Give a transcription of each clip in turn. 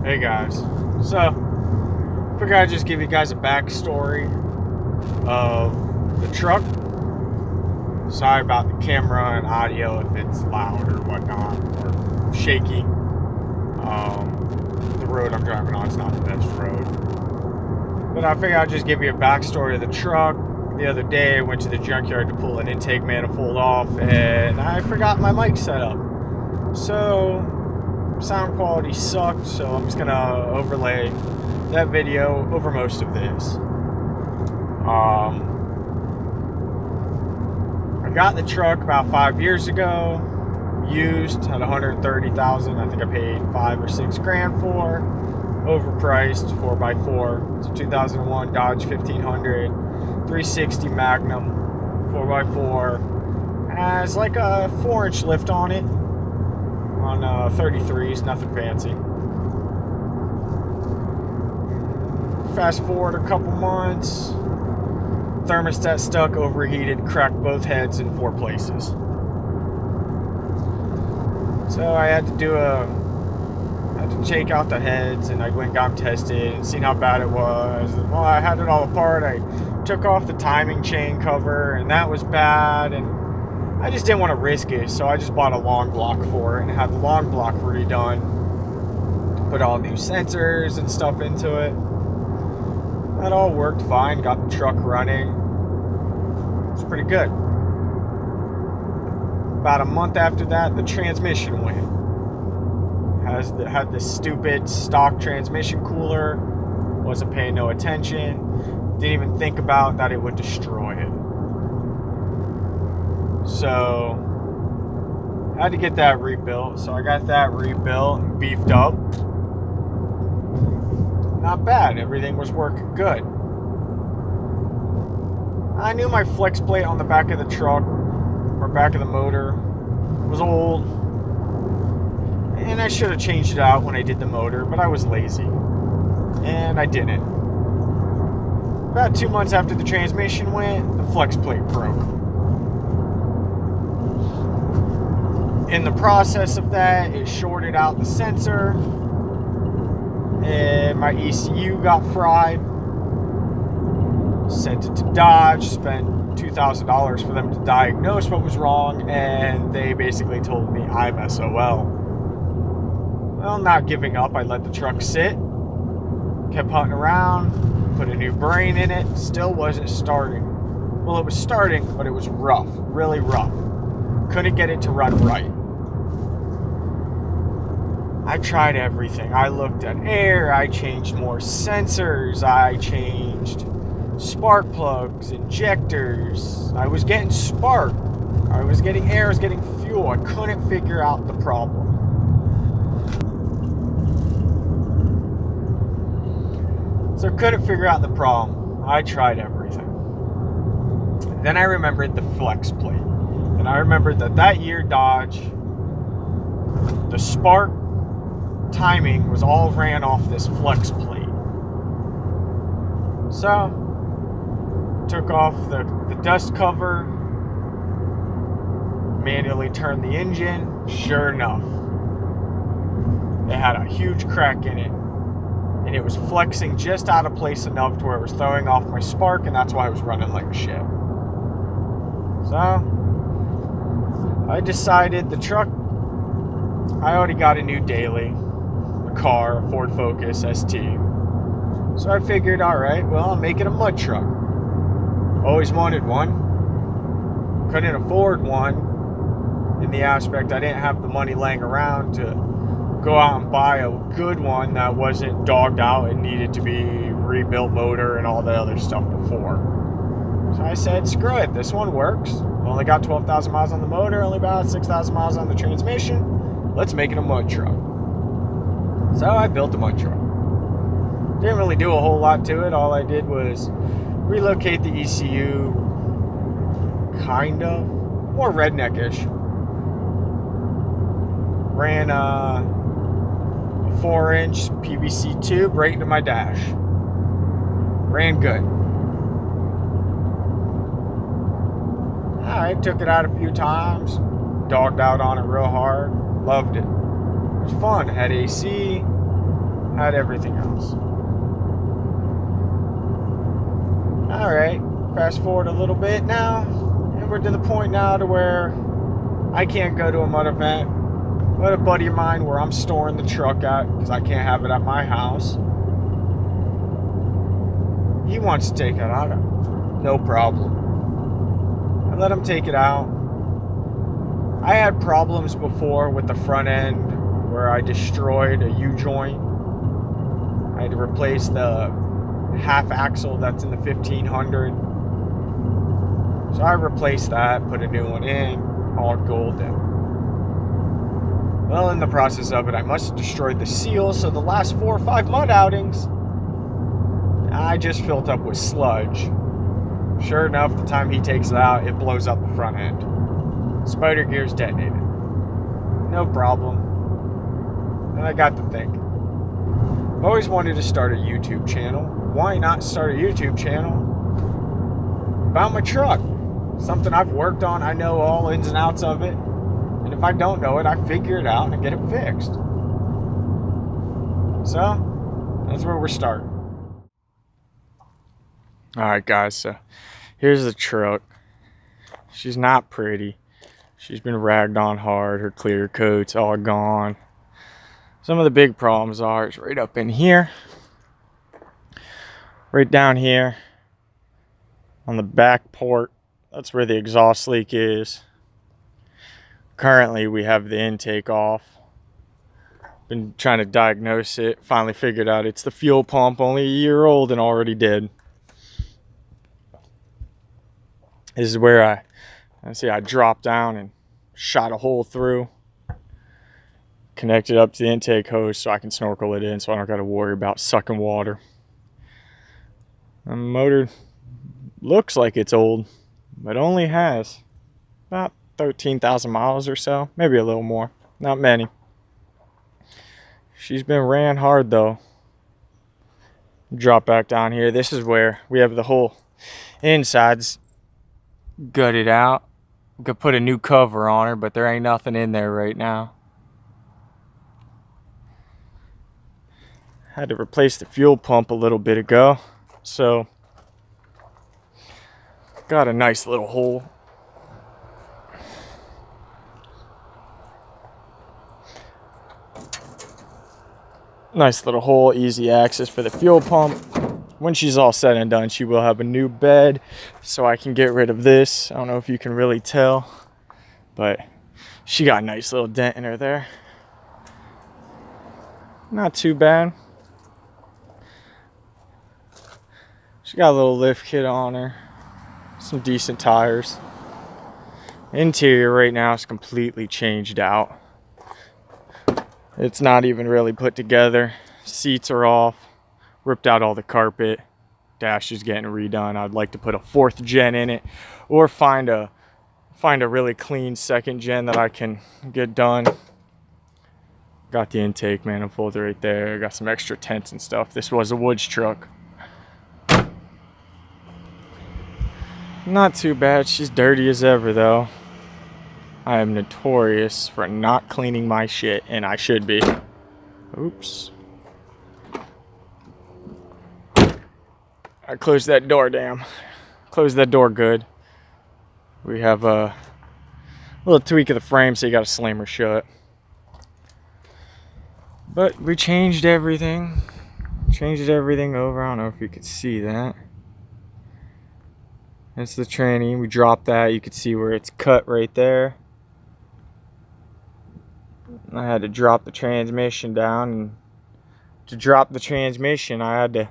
Hey guys, so figured I'd just give you guys a backstory of the truck. Sorry about the camera and audio if it's loud or whatnot or shaky. The road I'm driving on is not the best road, but I figured I'd just give you a backstory of the truck. The other day, I went to the junkyard to pull an intake manifold off, and I forgot my mic set up. So sound quality sucked, so I'm just gonna overlay that video over most of this. I got the truck about 5 years ago, used at $130,000. I think I paid $5 or $6 grand for, overpriced 4x4. It's a 2001 Dodge 1500 360 Magnum 4x4. Has like a 4-inch lift on it. On 33s, nothing fancy. Fast forward a couple months, thermostat stuck, overheated, cracked both heads in 4 places. So I had to take out the heads, and I went and got them tested and seen how bad it was. And, well, I had it all apart. I took off the timing chain cover, and that was bad, and I just didn't want to risk it, so I just bought a long block for it and had the long block redone. Put all new sensors and stuff into it. That all worked fine, got the truck running. It was pretty good. About a month after that, the transmission went. Had this stupid stock transmission cooler. Wasn't paying no attention. Didn't even think about that it would destroy it. So I had to get that rebuilt. So I got that rebuilt and beefed up. Not bad. Everything was working good. I knew my flex plate on the back of the truck or back of the motor was old, and I should have changed it out when I did the motor, but I was lazy and I didn't. About 2 months after the transmission went, the flex plate broke. In the process of that, it shorted out the sensor, and my ECU got fried. Sent it to Dodge, spent $2,000 for them to diagnose what was wrong, and they basically told me I'm SOL. Well, not giving up, I let the truck sit, kept hunting around, put a new brain in it, still wasn't starting. Well, it was starting, but it was rough, really rough. Couldn't get it to run right. I tried everything. I looked at air, I changed more sensors, I changed spark plugs, injectors. I was getting spark. I was getting air, I was getting fuel. I couldn't figure out the problem. So I couldn't figure out the problem. I tried everything. Then I remembered the flex plate. And I remembered that year Dodge, the spark timing was all ran off this flex plate. So took off the dust cover, manually turned the engine. Sure enough, it had a huge crack in it, and it was flexing just out of place enough to where it was throwing off my spark, and that's why I was running like shit. So I decided the truck, I already got a new daily, a car, a Ford Focus ST. So I figured, alright, well, I'll make it a mud truck. Always wanted one. Couldn't afford one in the aspect I didn't have the money laying around to go out and buy a good one that wasn't dogged out and needed to be rebuilt motor and all the other stuff before. So I said, screw it, this one works. Only got 12,000 miles on the motor, only about 6,000 miles on the transmission. Let's make it a mud truck. So I built a mud truck. Didn't really do a whole lot to it. All I did was relocate the ECU, kind of, more redneckish. Ran a 4-inch PVC tube right into my dash. Ran good. I took it out a few times, dogged out on it real hard, loved it. It was fun, had AC, Had everything else. Alright, fast forward a little bit now, and we're to the point now to where I can't go to a mud event. But a buddy of mine where I'm storing the truck at, because I can't have it at my house, he wants to take it out. No problem. I let him take it out. I had problems before with the front end where I destroyed a U-joint. I had to replace the half axle that's in the 1500. So I replaced that, put a new one in, all golden. Well, in the process of it, I must have destroyed the seal, so the last 4 or 5 mud outings, I just filled up with sludge. Sure enough, the time he takes it out, it blows up the front end. Spider gears detonated. No problem. And I got to think. I've always wanted to start a YouTube channel. Why not start a YouTube channel about my truck? Something I've worked on, I know all ins and outs of it. And if I don't know it, I figure it out and get it fixed. So, that's where we're starting. Alright guys, so here's the truck. She's not pretty. She's been ragged on hard. Her clear coat's all gone. Some of the big problems are, it's right up in here. Right down here. On the back port. That's where the exhaust leak is. Currently, we have the intake off. Been trying to diagnose it. Finally figured out it's the fuel pump. Only a year old and already dead. This is where I dropped down and shot a hole through. Connected up to the intake hose so I can snorkel it in so I don't got to worry about sucking water. The motor looks like it's old, but only has about 13,000 miles or so, maybe a little more, not many. She's been ran hard though. Drop back down here. This is where we have the whole insides gutted out. We could put a new cover on her, but there ain't nothing in there right now. Had to replace the fuel pump a little bit ago, so got a nice little hole. Nice little hole, easy access for the fuel pump. When she's all said and done, she will have a new bed, so I can get rid of this. I don't know if you can really tell, but she got a nice little dent in her there. Not too bad. She got a little lift kit on her. Some decent tires. Interior right now is completely changed out. It's not even really put together. Seats are off. Ripped out all the carpet. Dash is getting redone. I'd like to put a 4th gen in it, or find a really clean 2nd gen that I can get done. Got the intake manifold right there. Got some extra tents and stuff. This was a Woods truck. Not too bad. She's dirty as ever though. I am notorious for not cleaning my shit, and I should be. Oops. I closed that door, damn. Closed that door good. We have a little tweak of the frame, so you gotta slam her shut. But we changed everything. Changed everything over. I don't know if you could see that. That's the tranny. We dropped that. You could see where it's cut right there. I had to drop the transmission down, and to drop the transmission I had to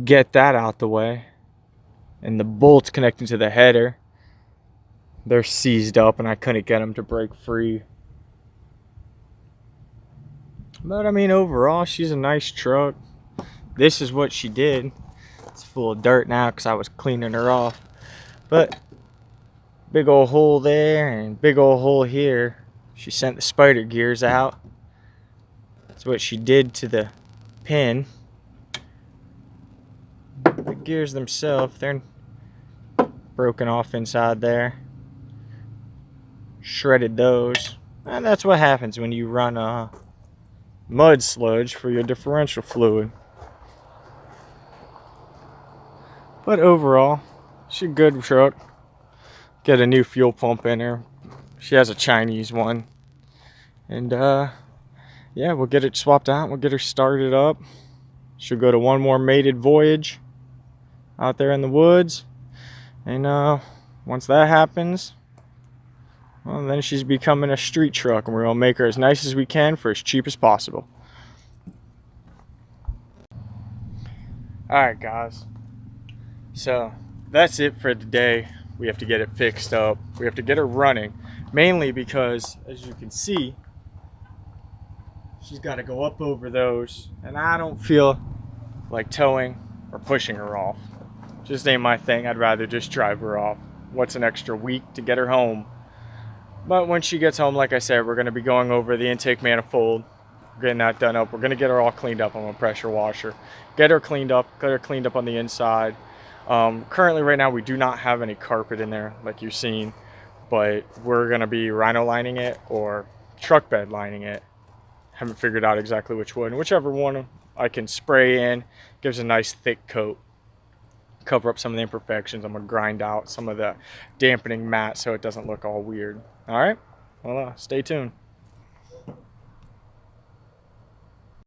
get that out the way, and the bolts connecting to the header, they're seized up and I couldn't get them to break free. But I mean, overall she's a nice truck. This is what she did. It's full of dirt now because I was cleaning her off, but big old hole there and big old hole here. She sent the spider gears out. That's what she did to the pin. The gears themselves, they're broken off inside there. Shredded those. And that's what happens when you run mud sludge for your differential fluid. But overall, she's a good truck. Get a new fuel pump in her. She has a Chinese one. And yeah, we'll get it swapped out. We'll get her started up. She'll go to one more mated voyage out there in the woods. And once that happens, well, then she's becoming a street truck, and we're going to make her as nice as we can for as cheap as possible. Alright guys, so that's it for today. We have to get it fixed up. We have to get her running, mainly because, as you can see, she's got to go up over those, and I don't feel like towing or pushing her off. Just ain't my thing. I'd rather just drive her off. What's an extra week to get her home? But when she gets home, like I said, we're going to be going over the intake manifold, getting that done up. We're going to get her all cleaned up. I'm going to pressure wash her, get her cleaned up on the inside. Currently, right now, we do not have any carpet in there, like you've seen, but we're going to be rhino lining it or truck bed lining it. Haven't figured out exactly which one. Whichever one I can spray in, gives a nice thick coat. Cover up some of the imperfections. I'm going to grind out some of the dampening mat so it doesn't look all weird. All right, well, stay tuned.